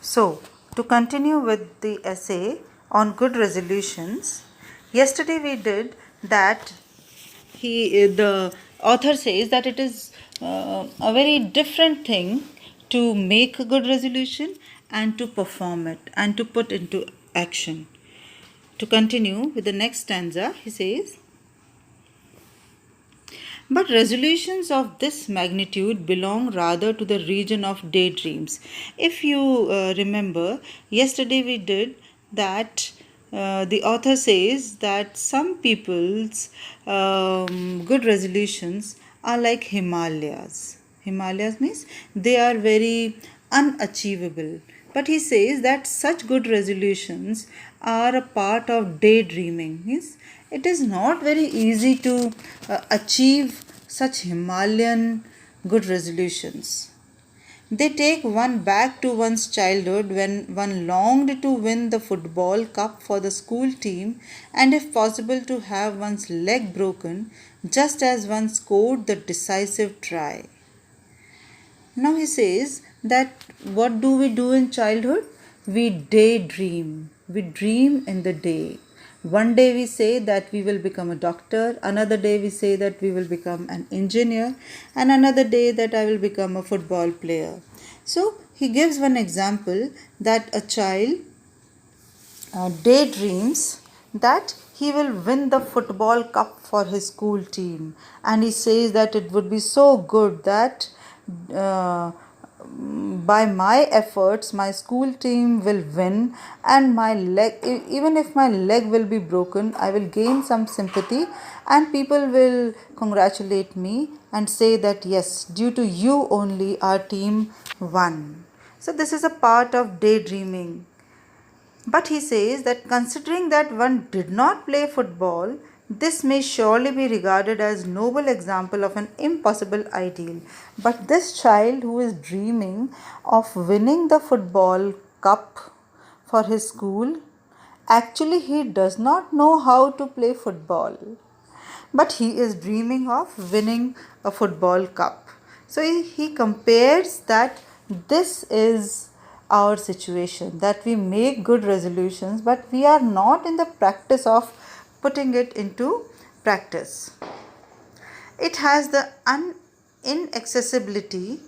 So, to continue with the essay on good resolutions, yesterday we did that the author says that it is a very different thing to make a good resolution and to perform it and to put into action. To continue with the next stanza, he says, but resolutions of this magnitude belong rather to the region of daydreams. If you remember, yesterday we did that the author says that some people's good resolutions are like Himalayas. Himalayas means they are very unachievable. But he says that such good resolutions are a part of daydreaming. Means it is not very easy to achieve such Himalayan good resolutions. They take one back to one's childhood when one longed to win the football cup for the school team and, if possible, to have one's leg broken just as one scored the decisive try. Now he says that what do we do in childhood? We daydream. We dream in the day. One day we say that we will become a doctor, another day we say that we will become an engineer, and another day that I will become a football player. So he gives one example that a child daydreams that he will win the football cup for his school team, and he says that it would be so good that uh, by my efforts my school team will win, and my leg, even if my leg will be broken, I will gain some sympathy and people will congratulate me and say that yes, due to you only our team won. So this is a part of daydreaming. But he says that considering that one did not play football, this may surely be regarded as noble example of an impossible ideal. But this child who is dreaming of winning the football cup for his school, actually he does not know how to play football. But he is dreaming of winning a football cup. So he compares that this is our situation, that we make good resolutions but we are not in the practice of putting it into practice. It has the inaccessibility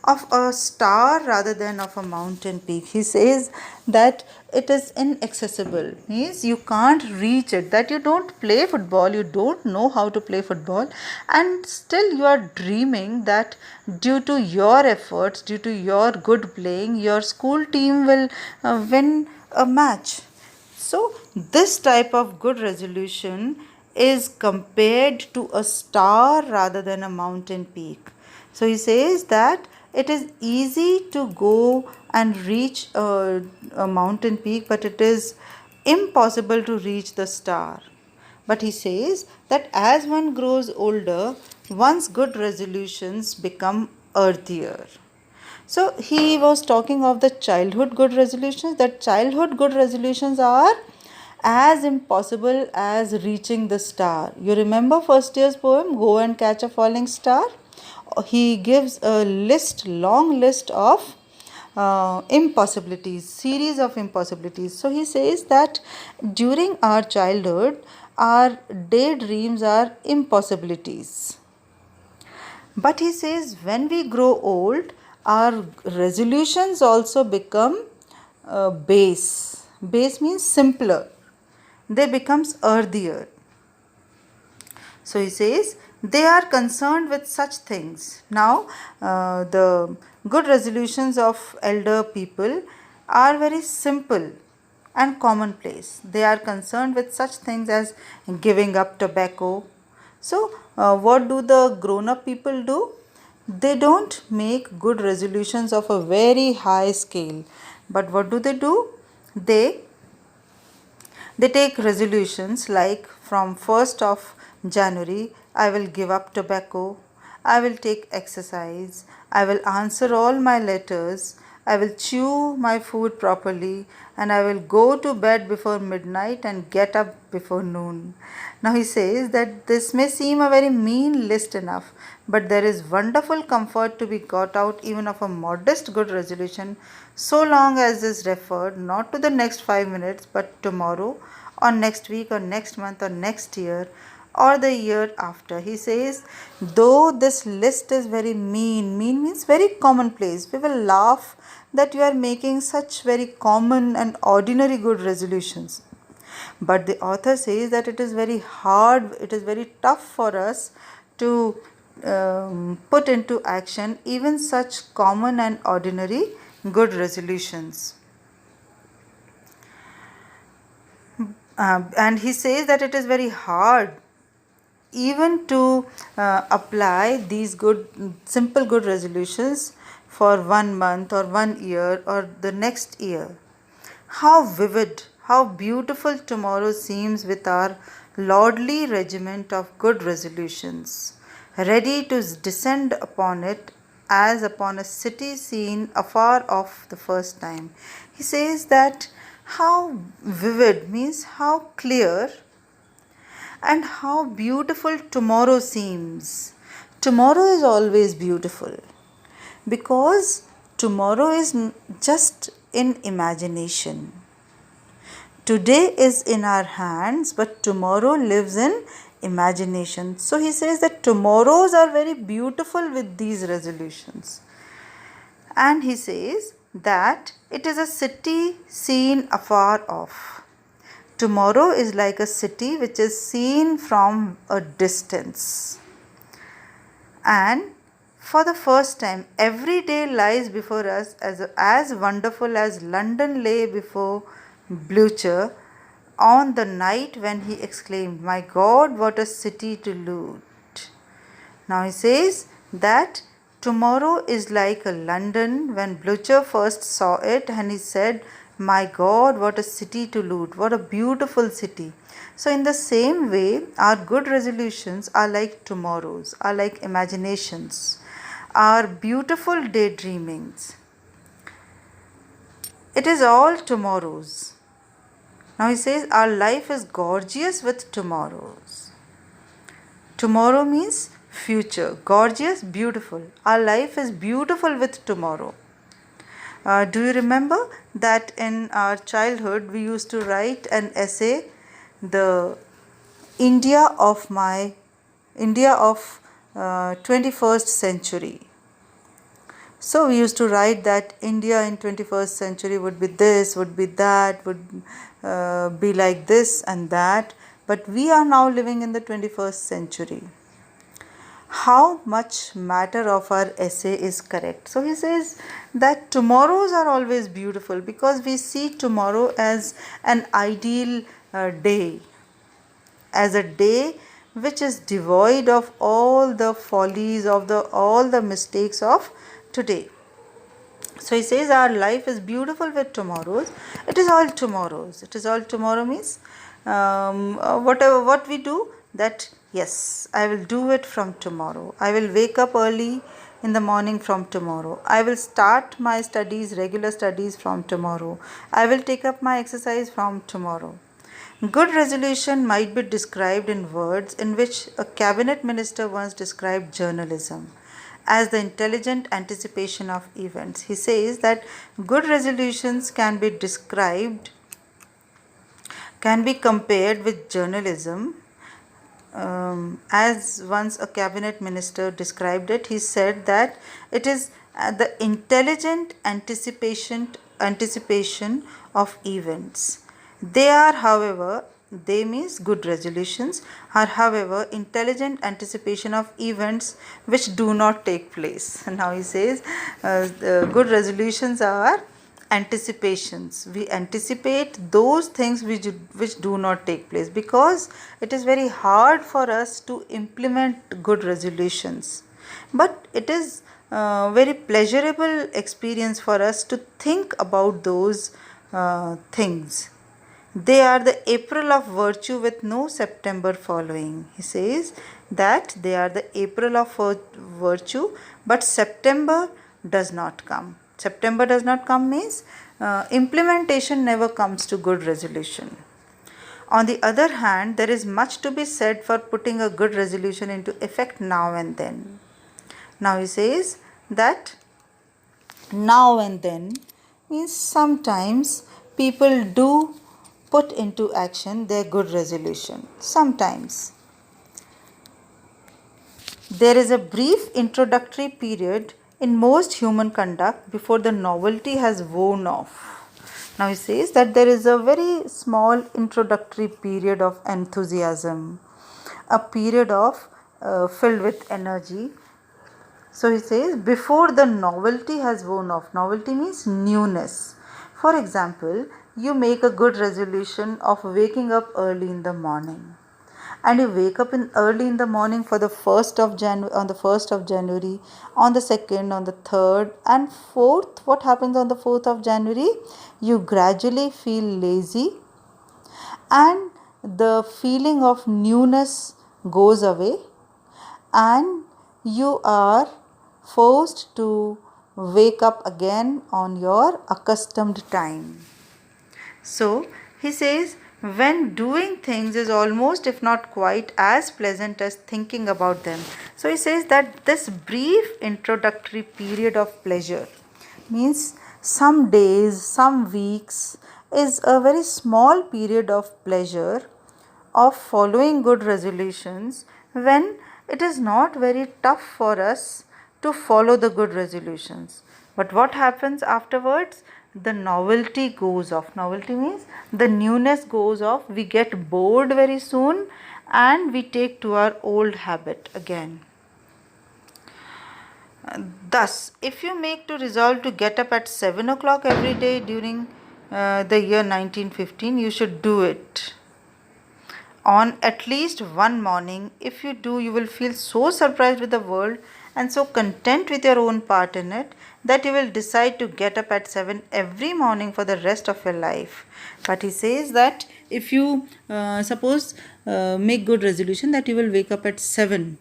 of a star rather than of a mountain peak. He says that it is inaccessible, means you can't reach it, that you don't play football, you don't know how to play football, and still you are dreaming that due to your efforts, due to your good playing, your school team will win a match. So this type of good resolution is compared to a star rather than a mountain peak. So he says that it is easy to go and reach a mountain peak, but it is impossible to reach the star. But he says that as one grows older, one's good resolutions become earthier. So he was talking of the childhood good resolutions, that childhood good resolutions are as impossible as reaching the star. You remember first year's poem, Go and Catch a Falling Star? He gives a long list of impossibilities, series of impossibilities. So he says that during our childhood, our daydreams are impossibilities. But he says when we grow old, our resolutions also become base. Base means simpler. They becomes earthier. So he says they are concerned with such things. Now the good resolutions of elder people are very simple and commonplace. They are concerned with such things as giving up tobacco. So what do the grown up people do? They don't make good resolutions of a very high scale. But what do? They take resolutions like from 1st of January, I will give up tobacco, I will take exercise, I will answer all my letters, I will chew my food properly, and I will go to bed before midnight and get up before noon. Now he says that this may seem a very mean list enough, but there is wonderful comfort to be got out even of a modest good resolution, so long as is referred not to the next 5 minutes, but tomorrow, or next week, or next month, or next year, or the year after. He says, though this list is very mean means very commonplace. We will laugh that you are making such very common and ordinary good resolutions. But the author says that it is very hard, it is very tough for us to put into action even such common and ordinary good resolutions. And he says that it is very hard even to apply these simple good resolutions for 1 month or 1 year or the next year. How vivid, how beautiful tomorrow seems with our lordly regiment of good resolutions, ready to descend upon it as upon a city seen afar off the first time. He says that how vivid means how clear and how beautiful tomorrow seems. Tomorrow is always beautiful because tomorrow is just in imagination. Today is in our hands, but tomorrow lives in imagination. So he says that tomorrows are very beautiful with these resolutions. And he says that it is a city seen afar off. Tomorrow is like a city which is seen from a distance. And for the first time, every day lies before us as wonderful as London lay before Blucher on the night when he exclaimed, "My God, what a city to loot." Now he says that tomorrow is like a London when Blucher first saw it, and he said, "My God, what a city to loot, what a beautiful city." So in the same way, our good resolutions are like tomorrows, are like imaginations, are beautiful daydreamings. It is all tomorrows. Now he says our life is gorgeous with tomorrows. Tomorrow means future. Gorgeous, beautiful. Our life is beautiful with tomorrow. Do you remember that in our childhood we used to write an essay, the India of 21st century. So we used to write that India in 21st century would be this, would be that, would be like this and that. But we are now living in the 21st century. How much matter of our essay is correct. So he says that tomorrows are always beautiful because we see tomorrow as an ideal day, as a day which is devoid of all the follies of all the mistakes of today. So he says our life is beautiful with tomorrows. It is all tomorrows. It is all tomorrow means whatever what we do, that yes, I will do it from tomorrow. I will wake up early in the morning from tomorrow. I will start my studies, regular studies from tomorrow. I will take up my exercise from tomorrow. Good resolution might be described in words in which a cabinet minister once described journalism as the intelligent anticipation of events. He says that good resolutions can be compared with journalism. As once a cabinet minister described it, he said that it is the intelligent anticipation of events. They means good resolutions are however intelligent anticipation of events which do not take place. Now he says good resolutions are anticipations. We anticipate those things which do not take place because it is very hard for us to implement good resolutions. But it is very pleasurable experience for us to think about those things. They are the April of virtue with no September following. He says that they are the April of virtue, but September does not come. September does not come means implementation never comes to good resolution. On the other hand, there is much to be said for putting a good resolution into effect now and then. Now he says that now and then means sometimes people do put into action their good resolution. Sometimes. There is a brief introductory period in most human conduct before the novelty has worn off. Now he says that there is a very small introductory period of enthusiasm, a period of filled with energy. So he says before the novelty has worn off. Novelty means newness. For example, you make a good resolution of waking up early in the morning. And you wake up early in the morning for the 1st of January, on the 1st of January, on the 2nd, on the 3rd and 4th. What happens on the 4th of January? You gradually feel lazy and the feeling of newness goes away and you are forced to wake up again on your accustomed time. So he says, when doing things is almost, if not quite, as pleasant as thinking about them. So he says that this brief introductory period of pleasure means some days, some weeks is a very small period of pleasure of following good resolutions when it is not very tough for us to follow the good resolutions. But what happens afterwards? The novelty goes off. Novelty means the newness goes off. We get bored very soon and we take to our old habit again. Thus, if you make to resolve to get up at 7 o'clock every day during the year 1915, you should do it. On at least one morning, if you do, you will feel so surprised with the world and so content with your own part in it that you will decide to get up at 7 every morning for the rest of your life. But he says that if you make good resolution that you will wake up at 7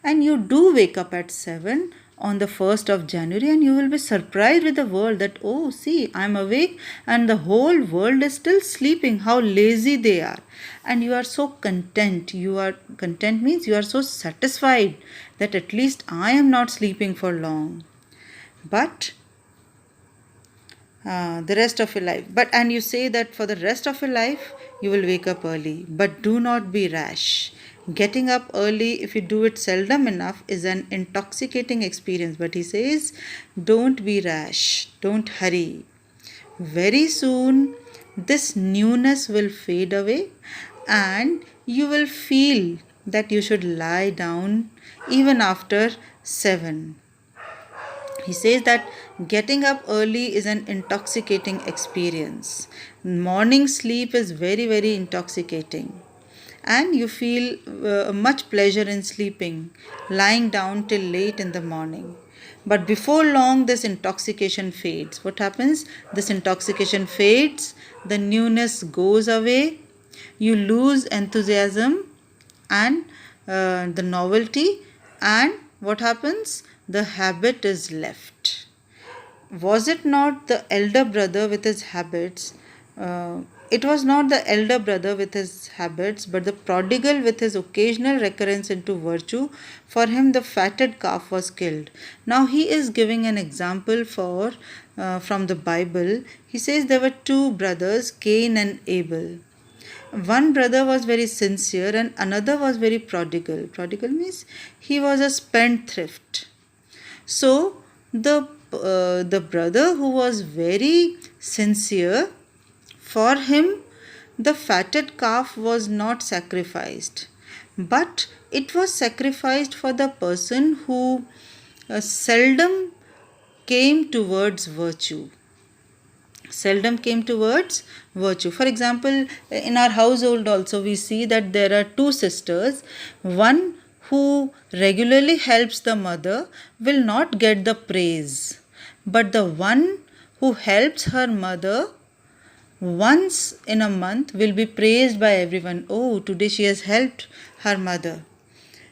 and you do wake up at 7 on the 1st of January and you will be surprised with the world that, oh, see, I am awake and the whole world is still sleeping, how lazy they are. And you are so content. Content means you are so satisfied that at least I am not sleeping for long. But the rest of your life. And you say that for the rest of your life you will wake up early. But do not be rash. Getting up early, if you do it seldom enough, is an intoxicating experience. But he says, don't be rash, don't hurry. Very soon, this newness will fade away and you will feel that you should lie down even after 7. He says that getting up early is an intoxicating experience. Morning sleep is very, very intoxicating. And you feel much pleasure in sleeping, lying down till late in the morning. But before long, this intoxication fades. What happens? This intoxication fades, the newness goes away, you lose enthusiasm and the novelty, and what happens? The habit is left. Was it not the elder brother with his habits? It was not the elder brother with his habits, but the prodigal with his occasional recurrence into virtue. For him, the fatted calf was killed. Now he is giving an example from the Bible. He says there were two brothers, Cain and Abel. One brother was very sincere and another was very prodigal. Prodigal means he was a spendthrift. So the brother who was very sincere, for him the fatted calf was not sacrificed, but it was sacrificed for the person who seldom came towards virtue. Seldom came towards virtue. For example, in our household also we see that there are two sisters. One who regularly helps the mother will not get the praise, but the one who helps her mother once in a month will be praised by everyone. Oh, today she has helped her mother.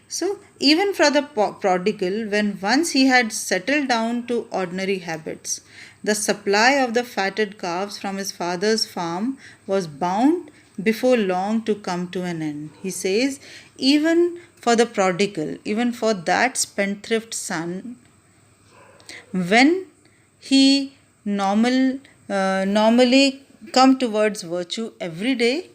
So, even for the prodigal, when once he had settled down to ordinary habits, the supply of the fatted calves from his father's farm was bound before long to come to an end. He says, even for the prodigal, even for that spendthrift son, when he normally come towards virtue every day,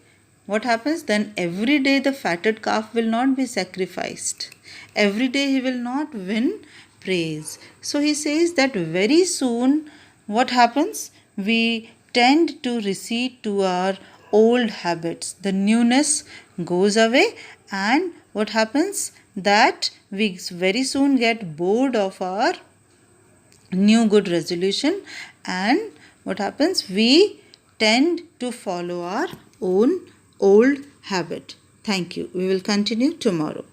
what happens then? Every day the fatted calf will not be sacrificed, every day he will not win praise. So he says that very soon what happens, we tend to recede to our old habits, the newness goes away, and what happens, that we very soon get bored of our new good resolution, and what happens, we tend to follow our own old habit. Thank you. We will continue tomorrow.